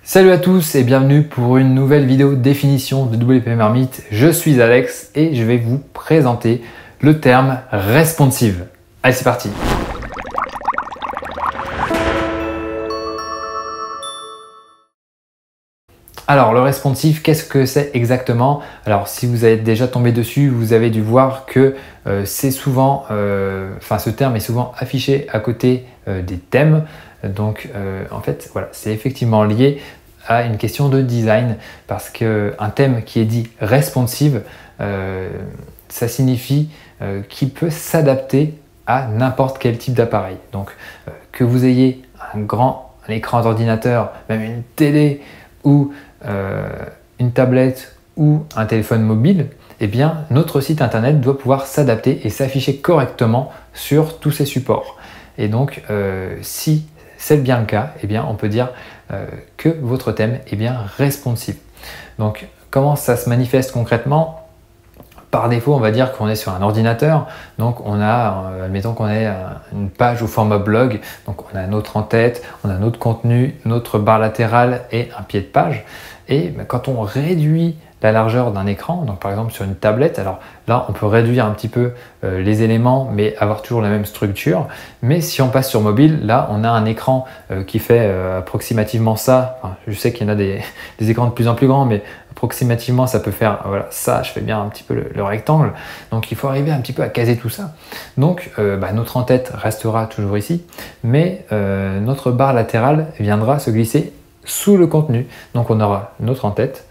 Salut à tous et bienvenue pour une nouvelle vidéo définition de WP Marmite. Je suis Alex et je vais vous présenter le terme responsive. Allez, c'est parti! Alors, le responsive, qu'est-ce que c'est exactement? Alors, si vous avez déjà tombé dessus, vous avez dû voir que c'est souvent, ce terme est souvent affiché à côté des thèmes. Donc, en fait, voilà, c'est effectivement lié à une question de design parce qu'un thème qui est dit responsive, ça signifie qu'il peut s'adapter à n'importe quel type d'appareil. Donc, que vous ayez un écran d'ordinateur, même une télé ou une tablette ou un téléphone mobile, eh bien, notre site internet doit pouvoir s'adapter et s'afficher correctement sur tous ces supports. Et donc, si c'est bien le cas, eh bien, on peut dire que votre thème est bien responsive. Donc, comment ça se manifeste concrètement? Par défaut, on va dire qu'on est sur un ordinateur, donc on a, admettons qu'on ait une page au format blog, donc on a notre en-tête, on a notre contenu, notre barre latérale et un pied de page. Et quand on réduit la largeur d'un écran, donc par exemple sur une tablette, alors là on peut réduire un petit peu les éléments mais avoir toujours la même structure. Mais si on passe sur mobile, là on a un écran qui fait approximativement ça. Enfin, je sais qu'il y en a des écrans de plus en plus grands, mais approximativement ça peut faire voilà, ça, je fais bien un petit peu le rectangle. Donc il faut arriver un petit peu à caser tout ça. Donc notre en-tête restera toujours ici, mais notre barre latérale viendra se glisser sous le contenu. Donc on aura notre en-tête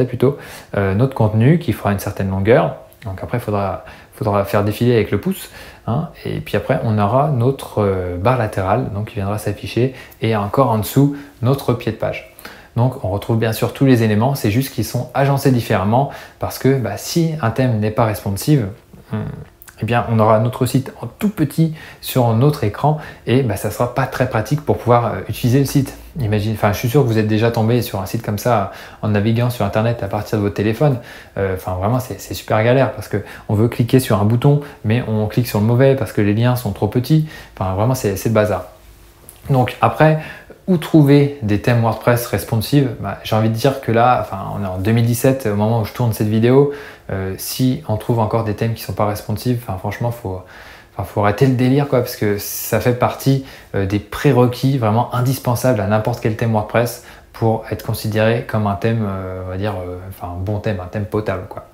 plutôt, notre contenu qui fera une certaine longueur. Donc après, il faudra faire défiler avec le pouce. Hein, et puis après, on aura notre barre latérale donc qui viendra s'afficher et encore en dessous, notre pied de page. Donc on retrouve bien sûr tous les éléments, c'est juste qu'ils sont agencés différemment parce que si un thème n'est pas responsive, eh bien, on aura notre site en tout petit sur notre écran et ça ne sera pas très pratique pour pouvoir utiliser le site. Imagine, je suis sûr que vous êtes déjà tombé sur un site comme ça en naviguant sur internet à partir de votre téléphone. Vraiment, c'est super galère parce qu'on veut cliquer sur un bouton, mais on clique sur le mauvais parce que les liens sont trop petits. Vraiment, c'est le bazar. Donc après, où trouver des thèmes WordPress responsive? J'ai envie de dire que là, on est en 2017 au moment où je tourne cette vidéo. Si on trouve encore des thèmes qui ne sont pas responsives, franchement, faut arrêter le délire parce que ça fait partie des prérequis vraiment indispensables à n'importe quel thème WordPress pour être considéré comme un thème, on va dire, un bon thème, un thème potable, quoi.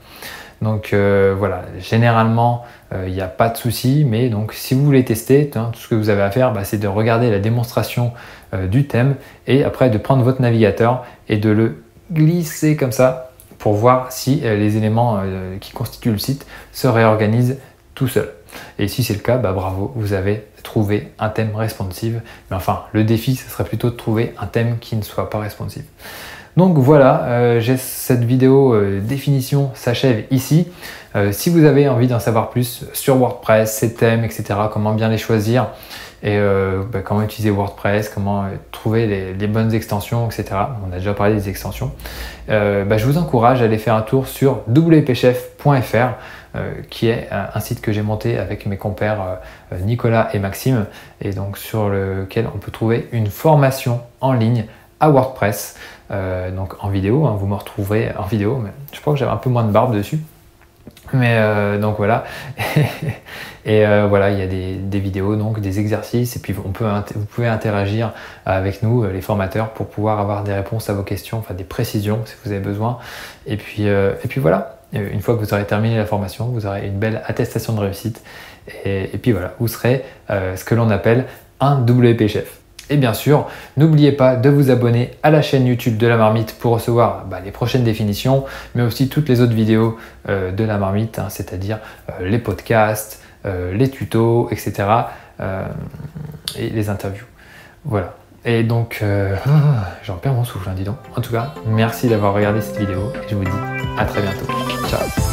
Donc voilà, généralement, il n'y a pas de souci, mais donc si vous voulez tester, tout ce que vous avez à faire, c'est de regarder la démonstration du thème et après de prendre votre navigateur et de le glisser comme ça pour voir si les éléments qui constituent le site se réorganisent tout seul. Et si c'est le cas, bravo, vous avez trouvé un thème responsive. Mais le défi, ce serait plutôt de trouver un thème qui ne soit pas responsive. Donc voilà, cette vidéo définition s'achève ici. Si vous avez envie d'en savoir plus sur WordPress, ses thèmes, etc., comment bien les choisir et comment utiliser WordPress, comment trouver les bonnes extensions, etc. On a déjà parlé des extensions. Je vous encourage à aller faire un tour sur wpchef.fr qui est un site que j'ai monté avec mes compères Nicolas et Maxime et donc sur lequel on peut trouver une formation en ligne à WordPress, donc en vidéo, vous me retrouverez en vidéo, mais je crois que j'avais un peu moins de barbe dessus. Mais donc voilà, et voilà, il y a des vidéos, donc des exercices, et puis vous pouvez interagir avec nous, les formateurs, pour pouvoir avoir des réponses à vos questions, des précisions si vous avez besoin. Et puis voilà, une fois que vous aurez terminé la formation, vous aurez une belle attestation de réussite. Et puis voilà, vous serez ce que l'on appelle un WP Chef. Et bien sûr, n'oubliez pas de vous abonner à la chaîne YouTube de La Marmite pour recevoir les prochaines définitions, mais aussi toutes les autres vidéos de La Marmite, c'est-à-dire les podcasts, les tutos, etc. Et les interviews. Voilà. Et donc, j'en perds mon souffle, dis donc. En tout cas, merci d'avoir regardé cette vidéo et je vous dis à très bientôt. Ciao.